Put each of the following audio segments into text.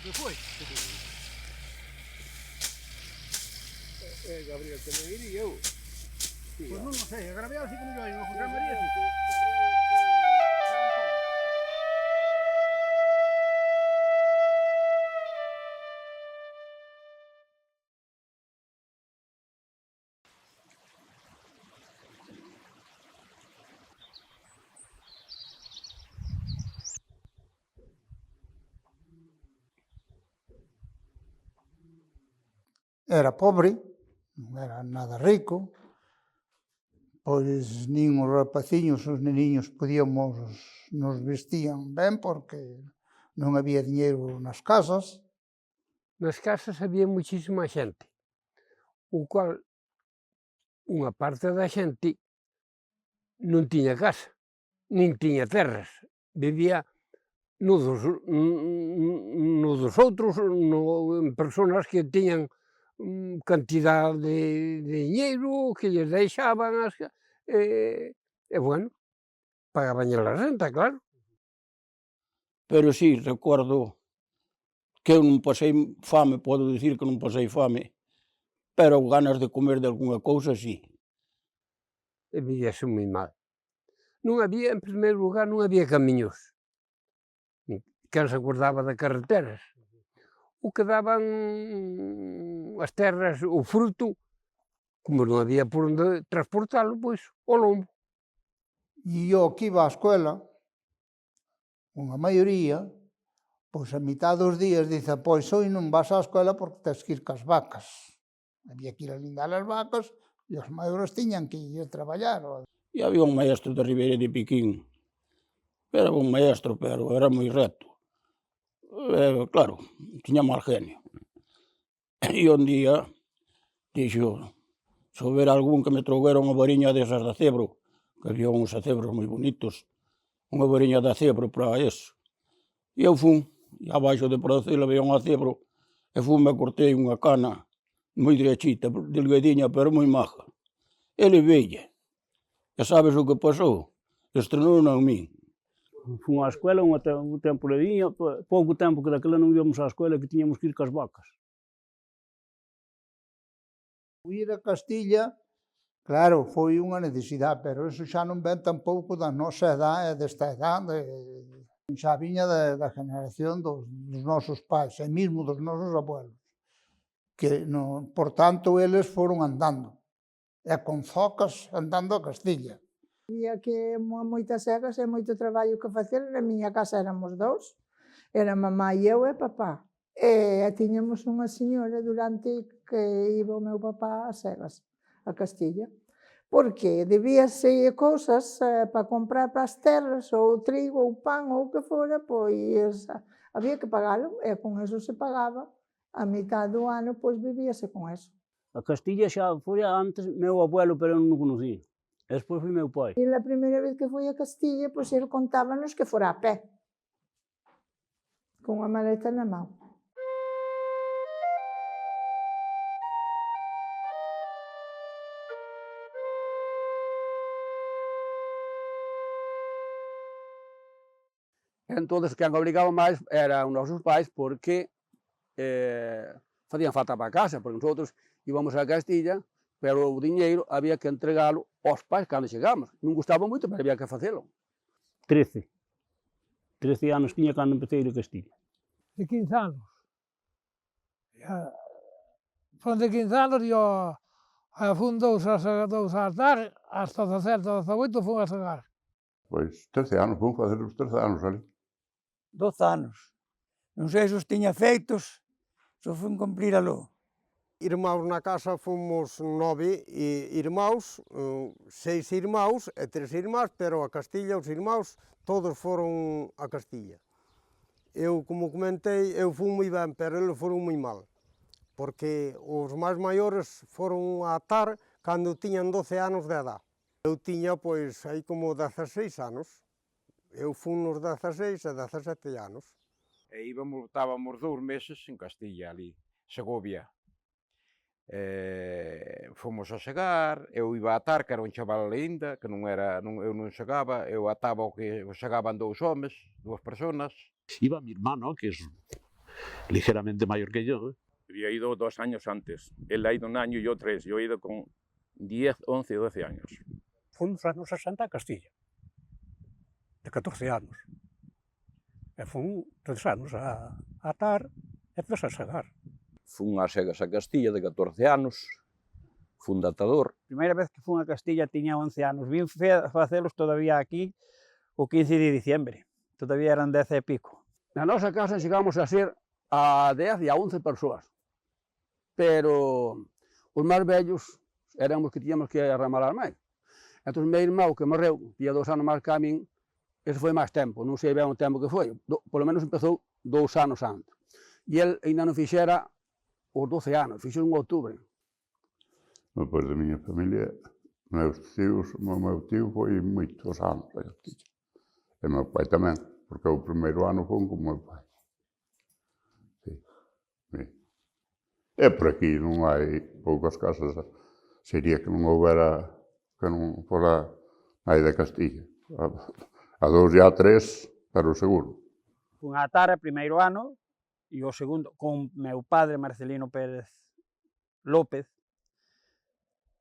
que foi. Gabriel tamén iría eu. Pois non sei, a Gabriel sí que mellor, o José María sí. Era pobre, non era nada rico, pois nin os rapaciños, os neniños podíamos, nos vestían ben porque non había diñeiro nas casas. Nas casas había muchísima xente, o cual unha parte da xente non tiña casa, nin tiña terras, vivía no dos outros, en personas que tiñan cantidad de diñeiro que lles deixaban, e bueno, pagabanlle a renta, claro. Pero sí, recordo que eu non pasei fame, podo dicir que non pasei fame, pero ganas de comer de algunha cousa, sí. E vivíase moi mal. Non había, en primeiro lugar, non había camiños. Quen se acordaba de carreteras? O que daban as terras, o fruto, como non había por onde transportalo, pois, ao lombo. E eu que iba á escola, unha maioría, pois a mitad dos días dice, pois hoxe non vas á escola porque tens que ir cas vacas. Había que ir a lindar as vacas e os maiores tiñan que ir a traballar. E había un maestro de Ribeira de Piquín, era un maestro, pero era moi recto. Claro, tiña mal genio. E un día dixo, se houber algún que me trouguera unha variña desas de acebro, que había uns acebros moi bonitos, unha variña de acebro para eso. E eu fun, e abaixo de Pracel había un acebro, e fun me cortei unha cana moi derechita, delgadiña, pero moi maja. Ele veille. E sabes o que pasou? Estrenou en min. Fun á escola un tempo lediño, pouco tempo que daquela non íamos á escola que tiñamos que ir cas vacas. Ir a Castilla, claro, foi unha necesidade, pero eso xa non ven tampouco da nosa edad e desta edade, xa viña da generación dos nosos pais, e mesmo dos nosos abuelos, que, por tanto, eles foron andando, e con zocas andando a Castilla. Había que moitas segas e moito traballo que facer, na miña casa éramos dous, era mamá e eu e papá, e tiñamos unha señora durante que iba o meu papá a segas, a Castilla, porque debíase cousas para comprar para as terras, ou trigo, ou pan, ou o que fora, pois había que pagalo, e con eso se pagaba, a mitad do ano, pois vivíase con eso. A Castilla xa foi antes meu abuelo, pero eu non o conocía. E despois foi meu pai. E a primeira vez que foi a Castilla, pois ele contábanos que fora a pé, con a maleta na mão. Entón, quen obrigaba máis eran os nosos pais porque facían falta para a casa, porque nosotros íbamos a Castilla, pero o diñeiro había que entregalo aos pais cando chegamos. Non gustaba moito, pero había que facelo. 13 anos tiña cando empecé a ir a Castilla. De 15 anos. Son de 15 anos e fun dous a tarde, hasta 17, 18 fun a cegar. Pois 13 anos, fun facer os 13 anos ali. 12 anos. Non sei se os tiña feitos, só fun cumprir aló. Irmáus na casa fomos 9 irmáus, 6 irmáus e 3 irmás, pero a Castilla, os irmáus, todos foron a Castilla. Eu, como comentei, eu fui moi ben, pero eles foron moi mal, porque os máis maiores foron a atar cando tiñan 12 anos de edad. Eu tiña, pois, aí como 16 anos. Eu fui nos 16 e 17 anos. E estábamos 2 meses en Castilla, ali, Segovia. Fomos a chegar, eu iba a atar, que era un chaval ainda, que eu non chegaba, eu ataba o que chegaban 2 homes, 2 personas. Iba mi hermano, que es ligeramente mayor que yo. Había ido 2 años antes. Él ha ido 1 año y yo 3. Yo he ido con 10, 11, 12 años. Fui nos anos 60 a Castilla, de 14 anos. E fui 3 anos a atar e 3 a segar. Fun ás segas a Castilla de 14 anos, fun datador. A primeira vez que fun a Castilla tiña 11 anos. Vin facelos todavía aquí o 15 de diciembre. Todavía eran 10 e pico. Na nosa casa chegamos a ser a 10 e a 11 persoas. Pero os máis vellos éramos que tiñamos que arramalar máis. Entón, meu irmão que morreu, tía 2 anos máis que a min, ese foi máis tempo, non sei ben o tempo que foi, polo menos empezou 2 anos antes. E el ainda non fixera os 12 anos, fixo en outubro. Depois da minha família, meus tios, o meu tio foi moitos anos a Castilla. E meu pai tamén, porque o primeiro ano foi com o meu pai. Sí. Sí. E por aquí non hai poucas casas, sería que non houbera, que non fora aí de Castilla. A 2 e a 3, pero seguro. Fun a atar o primeiro ano e o segundo con meu padre Marcelino Pérez López.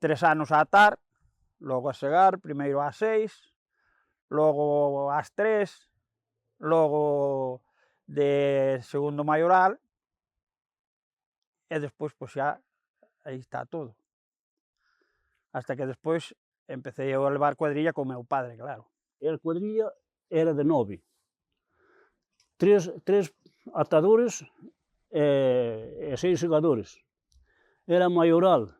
3 anos a atar, logo a segar, primeiro a 6, logo ás 3, logo de segundo maioral e despois pois xa aí está todo. Hasta que despois empecé a levar cuadrilla con meu padre, claro. A cuadrilla era de 9. 3 atadores e 6 segadores. Era maioral,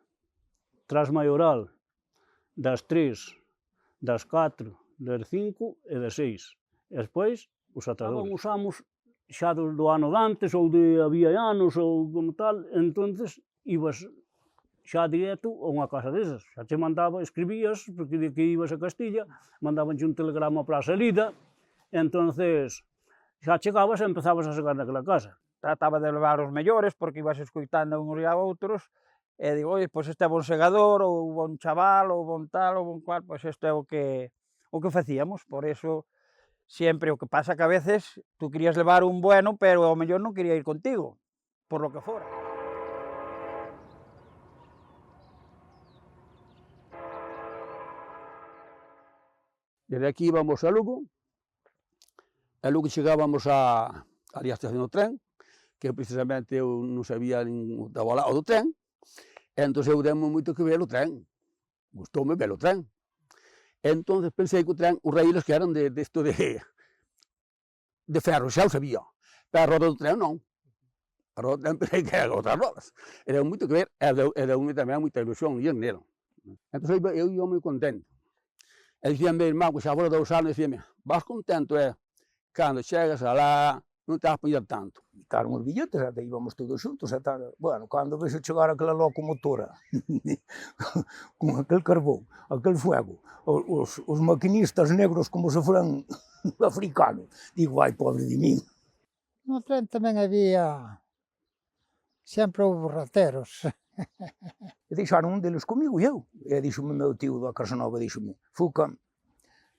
tras maioral, das 3, das 4, das 5 e das 6. E despois, os atadores. Usamos xa do ano de antes, ou de había anos, ou como tal, entonces ibas xa directo a unha casa desas. Xa te mandaba, escribías, porque de que ibas a Castilla, mandabanche un telegrama para a salida, entonces xa chegabas e empezabas a segar naquela casa. Trataba de levar os mellores, porque ibas escoitando uns e a outros, e digo, oi, pois este é bon segador, ou bon chaval, ou bon tal, ou bon cual, pois este é o que facíamos. Por eso, sempre o que pasa que a veces tú querías levar un bueno, pero ao mellor non quería ir contigo, por lo que fora. Desde aquí íbamos a Lugo, e Lugo chegábamos ali a estación do tren, que precisamente eu non sabía nin estaba ao lado do tren, e entón eu demo moito que ver o tren, gustoume ver o tren. E entón pensei que o tren, os raíles que eran de ferro, xa o sabía, pero a roda do tren non. A roda do tren pensei que eran outras rodas. E deu moito que ver, e deu-me tamén moita ilusión ir nela. Entón eu ia moi contento. E dicía meu irmão, que xa fora 2 anos, dicíame, vas contento, cando chegas alá, non te vas a poñer tanto. Quitaron os billetes, até íbamos todos xuntos, bueno, cando vexo chegar aquela locomotora, con aquel carbón, aquel fuego, os maquinistas negros como se foran africanos, digo, ai, pobre de min. No tren tamén había, sempre houve rateros. E deixaron un deles comigo e eu. E díxome meu tío da Casa Nova, díxome, Fuca,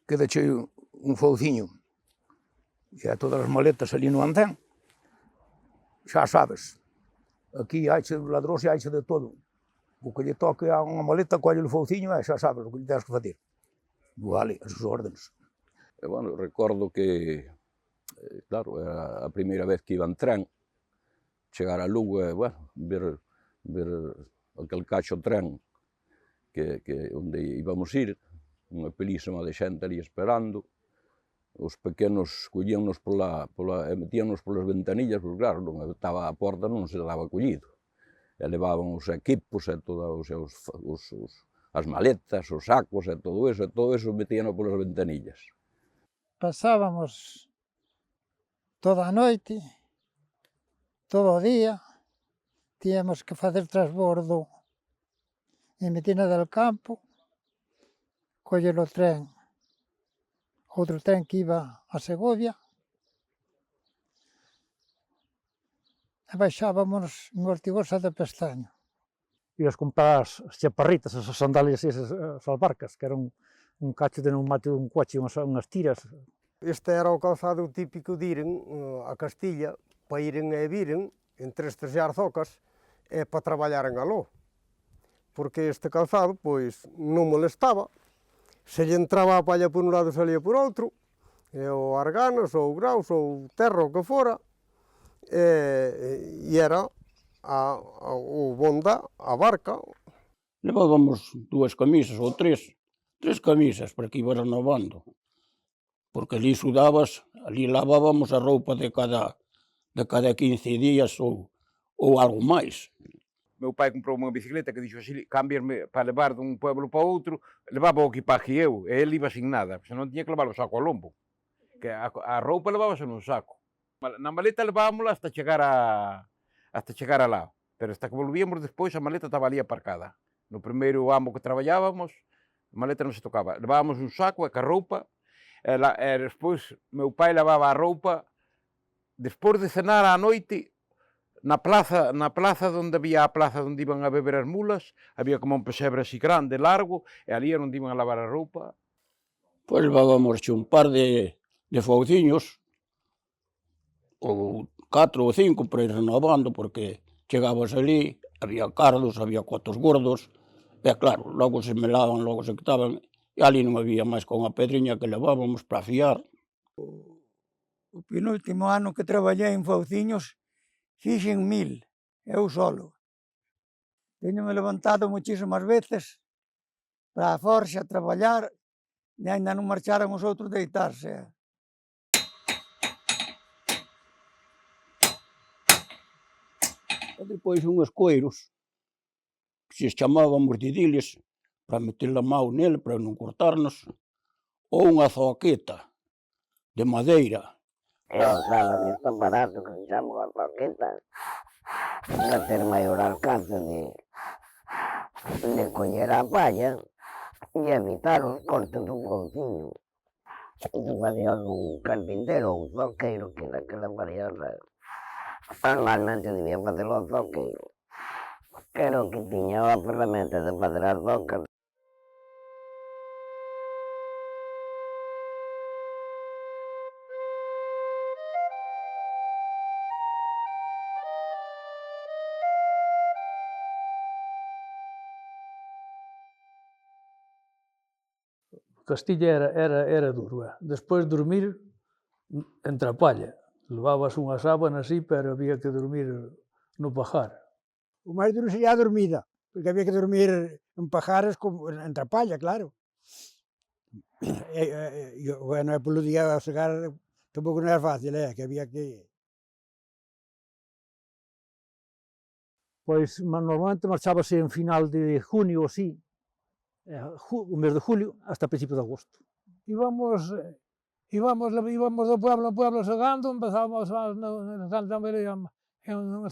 quedache un fouciño, e a todas as maletas ali no andén, xa sabes, aquí haiche ladróns e haiche de todo. O que lle toque a unha maleta, colle o fouciño e xa sabes o que lle tens que facer. Vale, as órdenes. E, bueno, recordo que, claro, era a primeira vez que iba en tren, chegar a Lugo e, bueno, ver aquel cacho tren onde íbamos ir, unha pelísima de xente ali esperando, os pequenos collíannos e metíannos polas ventanillas, porque claro, non estaba a porta, non se daba collido. E levaban os equipos e todas as maletas, os sacos e todo eso metíannos polas ventanillas. Pasábamos toda a noite, todo o día, tíamos que facer transbordo en Medina del Campo, coller o tren, outro tren que iba a Segovia, e baixábamos en Ortigosa de Pestaño. Ibas comprar as chaparritas, as sandalias e as albarcas, que eran un cacho de neumático dun coche, unhas tiras. Este era o calzado típico de ir a Castilla, para iren e viren entre estes arzocas e para traballar en aló. Porque este calzado, pois, non molestaba, se lle entraba a palla por un lado e salía por outro, ou arganas, ou graus, ou terra, o que fora, e era o bonda, a barca. Levábamos 2 camisas ou 3 camisas para que ibas renovando. Porque ali sudabas, ali lavábamos a roupa de cada 15 días ou algo máis. Meu pai comprou unha bicicleta que dixo así, cambiarme para levar dun pueblo para outro, levaba o equipaje eu, e ele iba sin nada, senón tiña que levar o saco ao lombo. Que a roupa levábase nun saco. Na maleta levábamos hasta chegar alá, pero hasta que volvíamos despois a maleta estaba ali aparcada. No primeiro amo que traballábamos, a maleta non se tocaba. Levábamos un saco e ca roupa, e despois meu pai lavaba a roupa, despois de cenar á noite, na plaza onde había a plaza onde iban a beber as mulas, había como un pesebre así grande, largo, e ali era onde iban a lavar a roupa. Pois levábamos un par de fouciños, ou 4 ou 5 para ir renovando, porque chegabas ali, había cardos, había cotos gordos, e claro, logo se melaban, logo se quitaban, e ali non había máis con a pedriña que levábamos para afiar. O penúltimo ano que traballei en Fauciños, fixen 1000, eu solo. Teñome levantado muchísimas veces para a forxa a traballar e ainda non marcharan os outros deitarse. E depois unhos coiros, que se chamábamos didiles, para meter a mão nele, para non cortarnos, ou unha zoqueta de madeira. Eu usaba deste aparato que se chama a zoqueta para ter maior alcance de coller a palla e evitar os cortes do fouciño. Isto facía un carpintero ou un zoqueiro, que naquela variedade normalmente debía facelo o zoqueiro, que era o que tiña a ferramenta de facer as zocas. Castilla era duro. Despois dormir entre a palla. Levabas unha sábana así, pero había que dormir no pajar. O máis duro sería a dormida, porque había que dormir en pajares entre a palla, claro. Bueno, e polo día a segar tampouco non era fácil, que había que... Pois normalmente marchábase en final de junio ou así, o mes de julio, hasta principios de agosto. Íbamos do pueblo en pueblo segando, empezábamos en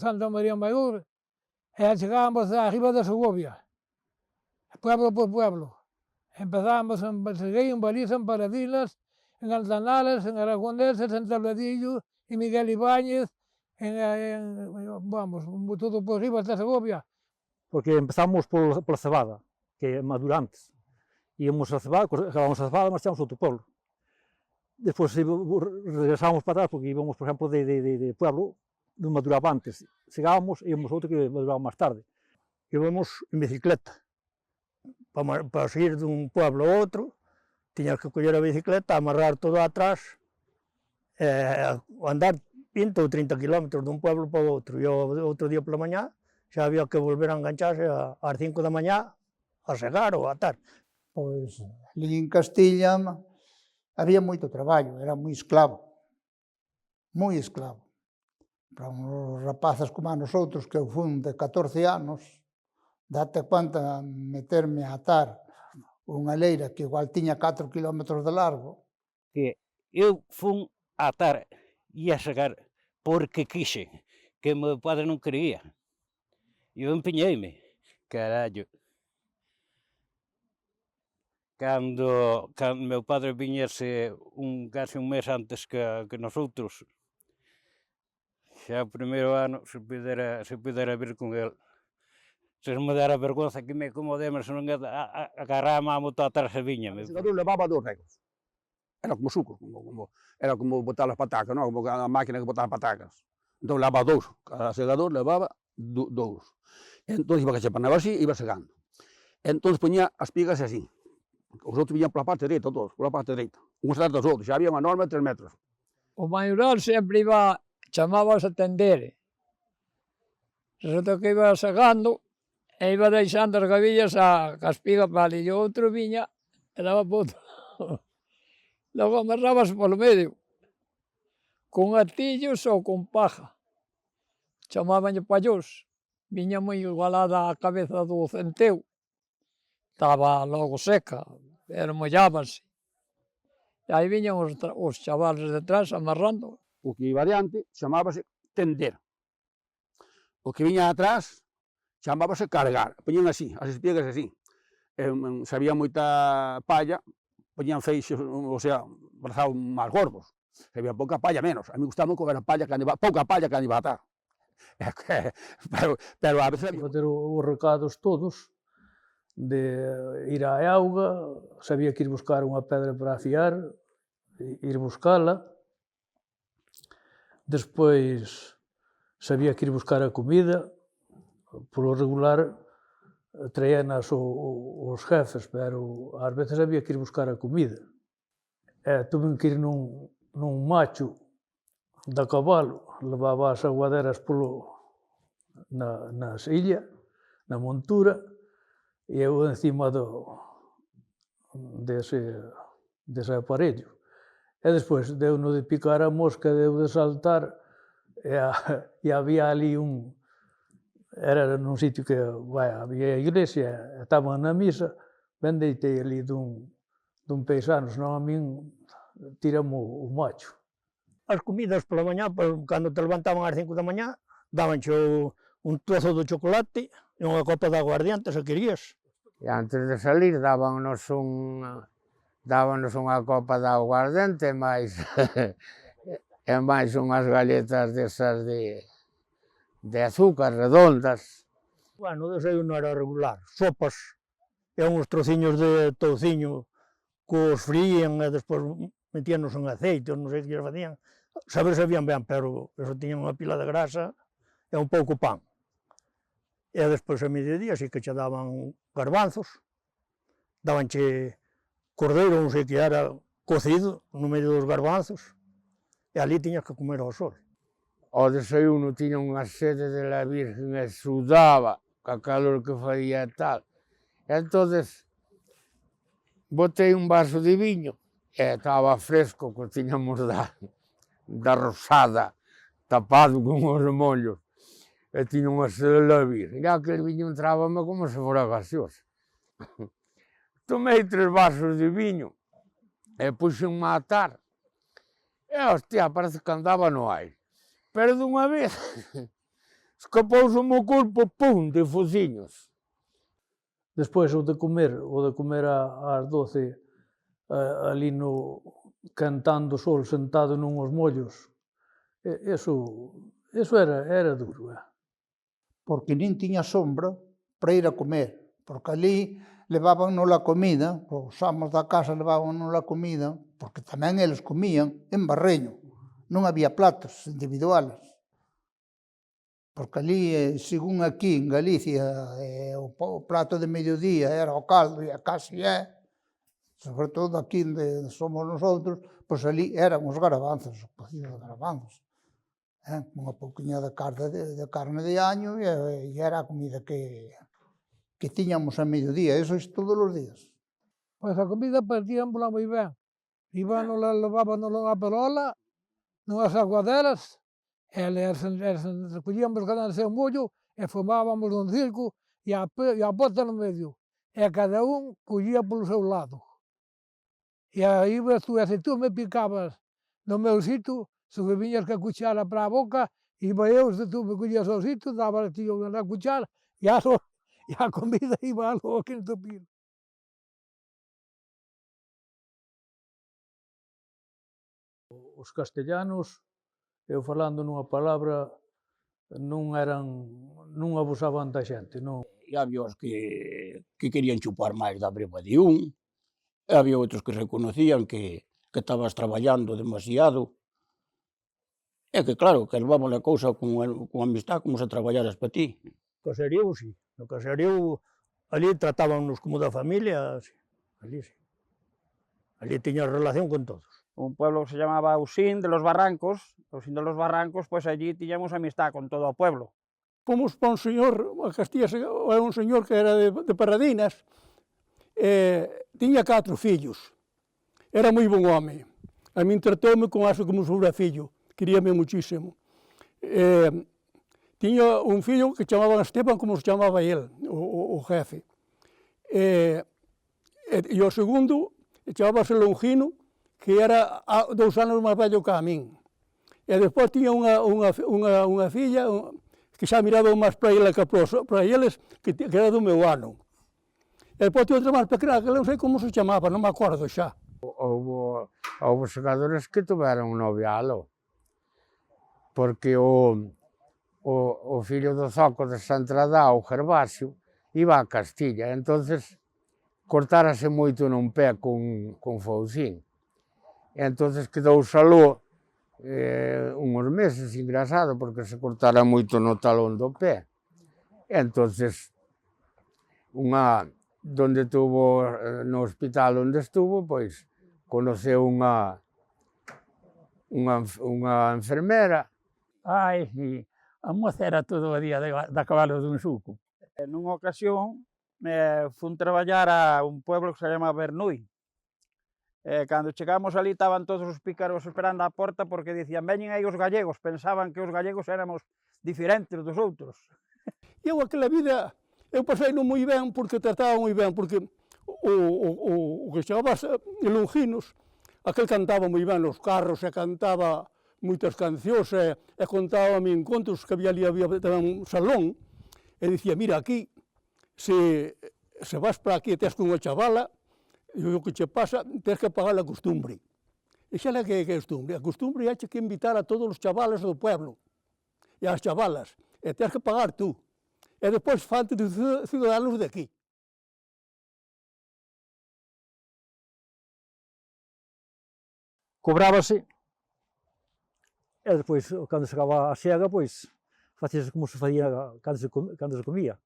Santa María Maior, e chegábamos arriba de Segovia, pueblo por pueblo. Empezábamos en Seguí, en Baliza, en Paradilas, en Altanales, en Aragoneses, en Tabladillo, en Miguel Ibáñez, vamos, todo por arriba hasta Segovia. Porque empezamos pola cebada, que é madura antes. Íamos a cebada, acabamos a cebada, marchamos a outro pueblo. Despois regresábamos para atrás, porque íbamos, por exemplo, de pueblo, non maduraba antes. Chegábamos e íamos a outro que maduraba máis tarde. Íbamos en bicicleta. Para seguir dun pueblo a outro, tiñas que coller a bicicleta, amarrar todo atrás, andar 20 ou 30 kilómetros dun pueblo para o outro. E outro día pola mañá xa había que volver a engancharse ás 5 da mañá a segar ou a atar. Pois, ali en Castilla había moito traballo, era moi esclavo. Moi esclavo. Para uns rapaces como a nosotros, que eu fun de 14 anos, date conta meterme a atar unha leira que igual tiña 4 kilómetros de largo. Que eu fun a atar e a segar porque quixen, que meu padre non quería. Eu empeñeime, carallo. Cando meu padre viñese case un mes antes que nosotros, xa o primeiro ano se pudera vir con el. Se non me dera vergonza que me acomodemos, se non agarraba a moto atrás e viña. O segador levaba 2 regos. Era como suco, era como botar as patacas, non? Como a máquina que botaba patacas. Entón levaba 2, cada segador levaba 2. Entón iba que se panaba así, iba segando. Entón poñía as pigas así. Os outros viñan pola parte dereita, todos, pola parte dereita. Uns atrás dos outros, xa había unha norma de 3 metros. O maioral sempre iba, chamábase a tender. Resulta que iba segando e iba deixando as gavillas a espiga para ali. E o outro viña e daba por outro. Logo amarrábase polo medio, con atillos ou con paja. Chamábanlle pallós. Viña moi igualada a cabeza do centeo. Estaba logo seca, pero mollábase. E aí viñan os chavales detrás amarrando. O que iba adiante chamábase tender. O que viña atrás chamábase cargar. Poñían así, as espigas así. Se había moita palla, poñían feixes, o sea, brazados máis gordos. Se había pouca palla, menos. A mí gustaba comer a palla, pouca palla que iba a atar. Pero a veces... Facer os recados todos, de ir á auga, sabía que ir buscar unha pedra para afiar, ir buscala. Despois sabía que ir buscar a comida, polo regular traíanas os jefes, pero ás veces había que ir buscar a comida. Tuve que ir nun macho da cabalo, levaba as aguaderas na silla, na montura, e eu encima dese aparello. E despois deu no de picar a mosca, deu de saltar, e había ali era nun sitio que había a iglesia, estaban na misa, ben deitei ali dun paisano, senón a min tirame o macho. As comidas pola mañá, cando te levantaban ás 5 da mañá, dabanche un trozo de chocolate e unha copa de aguardiente, se querías. E antes de salir dábanos unha copa de aguardente máis e máis unhas galletas desas de azúcar redondas. Bueno, o desayuno era regular, sopas e uns trociños de touciño que os frían e despois metíanos en aceite, non sei que lles facían. Saber se habían ben, pero eso tiñan unha pila de grasa e un pouco pan. E despois a mediodía sí que che daban garbanzos, dabanche cordeiro, non sei que era, cocido no medio dos garbanzos, e ali tiñas que comer ao sol. O desayuno tiña unha sede de la Virgen e sudaba, ca calor que faía e tal. E entonces botei un vaso de viño e estaba fresco, que tiñamos da rosada, tapado con os mollos. E tiña unha sede de la Virgen. E aquel viño entrábame como se fora gaseosa. Tomei 3 vasos de viño e puxenme a atar. E, hostia, parece que andaba no aire. Pero dunha vez escapouse o meu corpo, pum, de fociños. Despois o de comer ás 12, ali cantando o sol, sentado nunhos mollos, eso era duro. Porque nin tiña sombra para ir a comer, porque ali levábanos a comida, os amos da casa levábanos a comida, porque tamén eles comían en barreño, non había platos individuales. Porque ali, según aquí en Galicia, o plato de mediodía era o caldo e casi sobre todo aquí onde somos nosotros, pois ali eran os garabanzos, os cocidos de garabanzos. Unha pouquiña de carne de año e era a comida que tiñamos a mediodía, eso é todos os días. Pois a comida partíanla moi ben. Levábanos a perola, nunhas aguaderas, e recollíamos cada seu mollo e formábamos un circo e a bota no medio. E cada un collía polo seu lado. E aí se tú me picabas no meu sitio, se me viñas que a cuchara para a boca, iba eu, se tú me collías ao sitio, daba ti na cuchara, e a comida iba ao quinto pino. Os castellanos, eu falando nunha palabra, non abusaban da xente, non. E había os que querían chupar máis da breva de un, e había outros que reconocían que estabas traballando demasiado. É que claro, que levamos a cousa con amistad como se traballaras para ti. Caserío, sí. No caserío, ali tratábanos como da familia, sí. Ali sí. Ali tiña relación con todos. Un pueblo que se llamaba Usín de los Barrancos, pues allí tiñamos amistad con todo o pueblo. Fomos para un señor, a Castilla é un señor que era de Parradinas, tiña 4 fillos, era moi bon home, a min tratoume como se fora fillo, queríame muchísimo. Tiña un fillo que chamaban Esteban, como se chamaba el, o jefe, e o segundo chamábase Longino, que era 2 anos máis vello que a min. E despois tiña unha filla que xa miraba máis para ela que para eles, que era do meu ano. E despois tiña outra máis pequena, que non sei como se chamaba, non me acordo xa. Houve segadores que tuveron un novialo, porque o fillo do Zoco de Santradá, o Gervasio, iba a Castilla, entonces cortárase moito nun pé con Foucín. E entonces quedou saló uns meses engrasado porque se cortara moito no talón do pé. E entonces, donde tuvo, no hospital onde estuvo, pois, conoceu unha enfermera. Ai, sí, a moza era todo o día da cabalo dun suco. Nunha ocasión, fun traballar a un pueblo que se chama Bernuy. Cando chegamos ali estaban todos os pícaros esperando á porta porque dicían, veñen aí os gallegos, pensaban que os gallegos éramos diferentes dos outros. Eu aquela vida, eu pasei non moi ben porque trataba moi ben, porque o que chamaba Longinos, aquel cantaba moi ben nos carros e cantaba moitas cancións e contaba min contos que había tamén un salón e dicía, mira, aquí, se vas para aquí e tes con unha chavala, e o que che pasa, tens que pagar a costumbre. E xa que é a costumbre? A costumbre é que invitar a todos os chavales do pueblo e as chavalas, e tens que pagar tú. E despois fante de ciudadanos de aquí. Cobrábase, e despois, cando chegaba a xega, pois, facíase como se facía cando se comía.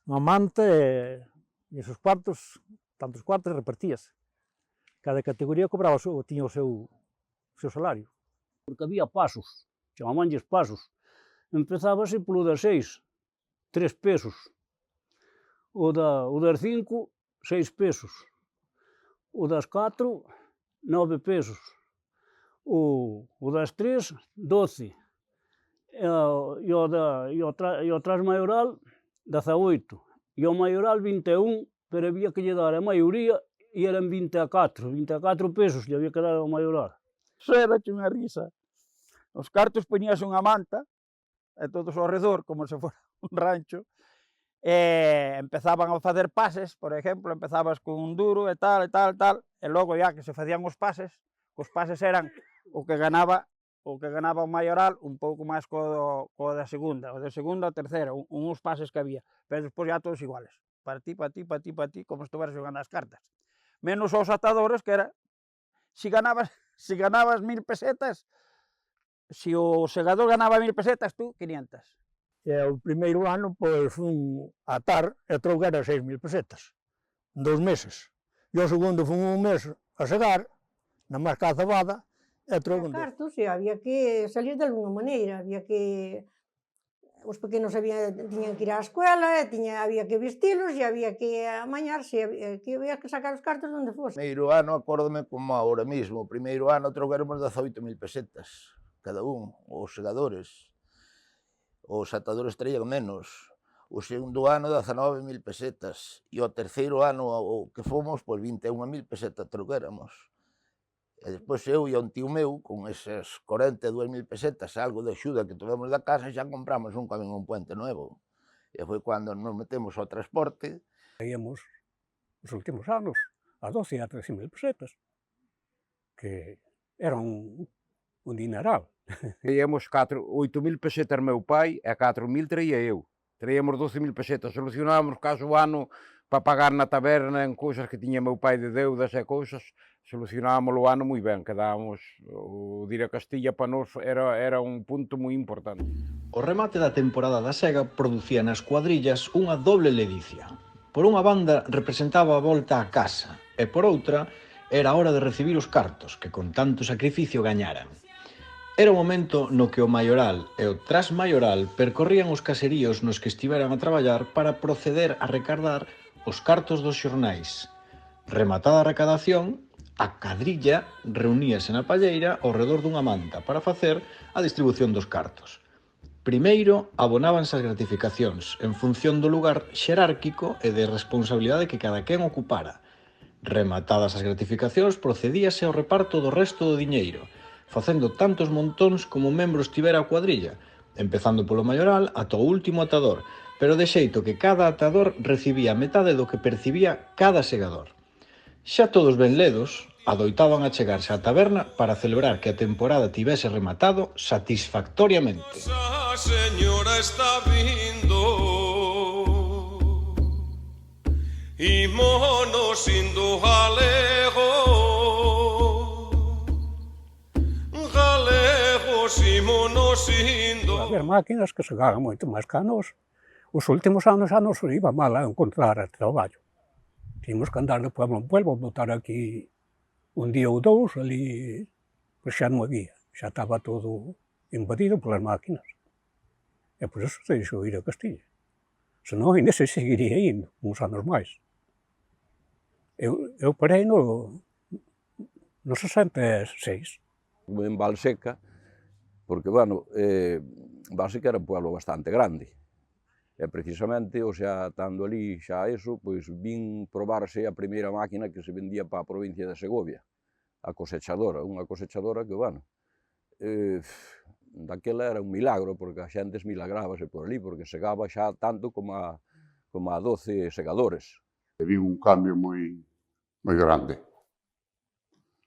Unha manta e esos cuartos, tantos cuartos repartíase. Cada categoría cobraba, tiña o seu salario. Porque había pasos, chamamanlles pasos. Empezábase polo das 6, 3 pesos. O das 5, 6 pesos. O das 4, 9 pesos. O das 3, 12. E o transmaioral, 18. E o maioral, 21, pero había que lle dar a maioría e eran 24 pesos lle había que dar ao maioral. Era unha risa. Os cartos poñíase unha manta, e todos ao redor, como se fora un rancho, e empezaban a facer pases, por exemplo, empezabas con un duro e tal, e logo ya que se facían os pases eran o que ganaba o maioral un pouco máis co da segunda, o de segunda o terceira, uns pases que había, pero despois ya todos iguales. Para ti, como se estuveras xogando as cartas. Menos os atadores, que era, si ganabas 1000 pesetas, si o segador ganaba 1000 pesetas, tú 500. E o primeiro ano, pois, fun a atar e trouxera 6000 pesetas, 2 meses. E o segundo fun un mes a segar, na máis cazabada, e trouxen 2. Cartos, e había que salir de alguna maneira, había que... Os pequenos tiñan que ir á escuela, había que vestilos e había que amañarse, había que sacar os cartos onde fose. O primeiro ano, acórdome como ahora mismo, o primeiro ano trouxeramos 18.000 pesetas, cada un, os segadores. Os atadores traían menos. O segundo ano, 19.000 pesetas. E o terceiro ano, o que fomos, pois 21.000 pesetas trouxéramos. E despois eu e un tío meu, con esas 42.000 pesetas, algo de axuda que tivemos da casa, xa compramos un camión puente nuevo. E foi cando nos metemos ao transporte. Íamos, nos últimos anos, a 12 a 13.000 pesetas, que era un dineral. Traíamos 8.000 pesetas meu pai e 4.000 traía eu. Traíamos 12.000 pesetas, solucionábamos caso o ano para pagar na taberna en cousas que tiña meu pai de deudas e cousas, solucionábamos o ano moi ben, quedábamos o o de ir a Castilla para nós era un punto moi importante. O remate da temporada da sega producía nas cuadrillas unha doble ledicia. Por unha banda representaba a volta á casa e por outra era a hora de recibir os cartos que con tanto sacrificio gañaran. Era o momento no que o maioral e o trasmaioral percorrían os caseríos nos que estiveran a traballar para proceder a recardar os cartos dos xornais. Rematada a recadación, a cadrilla reuníase na palleira ao redor dunha manta para facer a distribución dos cartos. Primeiro, abonábanse as gratificacións en función do lugar xerárquico e de responsabilidade que cada quen ocupara. Rematadas as gratificacións, procedíase ao reparto do resto do diñeiro, facendo tantos montóns como membros tivera a cuadrilla, empezando polo maioral ata o último atador, pero de xeito que cada atador recibía a metade do que percibía cada segador. Xa todos ben ledos, adoitaban a chegarse á taberna para celebrar que a temporada tivese rematado satisfactoriamente. A señora está vindo Ímonos indo galego Galegos ímonos indo. Haber máquinas que se ganan moito máis que a nos. Os últimos anos xa nos iba mal a encontrar traballo. Tínhamos que andar de pueblo en pueblo, botar aquí un día ou dous, ali, pois xa non había, xa estaba todo invadido polas máquinas. E por eso se deixou ir a Castilla. Senón, ainda se seguiría indo, uns anos máis. Eu parei no 66. En Valseca, porque, bueno, Valseca era un pueblo bastante grande. E precisamente, o sea, estando ali xa eso, pois vin probarse a primeira máquina que se vendía para a provincia de Segovia, a cosechadora, unha cosechadora que, bueno, daquela era un milagro, porque a xente esmilagrábase por ali, porque segaba xa tanto como a 12 segadores. Vi un cambio moi grande,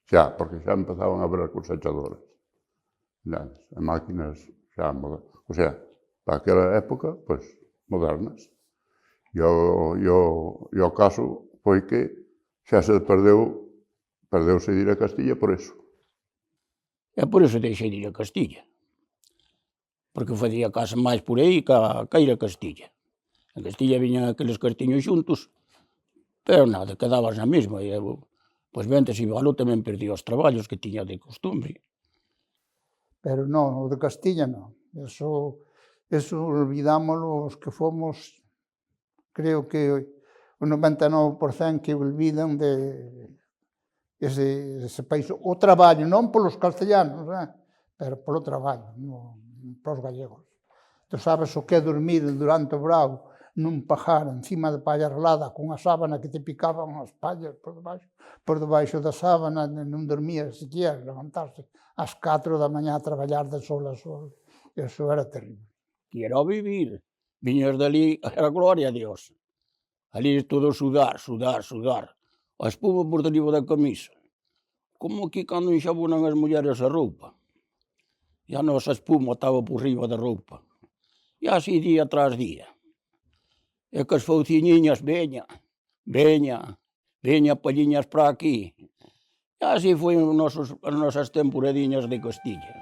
xa, porque xa empezaban a ver as cosechadoras. As máquinas xa, o sea, para aquela época, pois, modernas. E o caso foi que xa se perdeuse de ir a Castilla por eso. E por eso deixei de ir a Castilla. Porque facía casa máis por aí que ir a Castilla. En Castilla viñan aqueles cartiños xuntos, pero nada, quedabas na mesma. E eu, pois vente, se igual tamén perdí os traballos que tiña de costumbre. Pero non, o de Castilla non. Eso olvidámoslo os que fomos, creo que o 99% que olvidan de ese país. O traballo, non polos castellanos, pero polo traballo, pros gallegos. Tu sabes o que é dormir durante o brao nun pajar encima de palla relada con unha sábana que te picaban as pallas por debaixo da sábana, non dormías sequera, levantarse ás 4 da mañá a traballar de sol a sol. Eso era terrible. Quiero vivir. Viñas dali, era gloria a Dios. Ali todo sudar. A espuma por deriva da camisa. Como que cando enxabonan as mulleres a roupa. E a nosa espuma estaba por riba da roupa. E así día tras día. E que as fouciñiñas, veña, palliñas para aquí. E así foi as nosas temporadiñas de Castilla.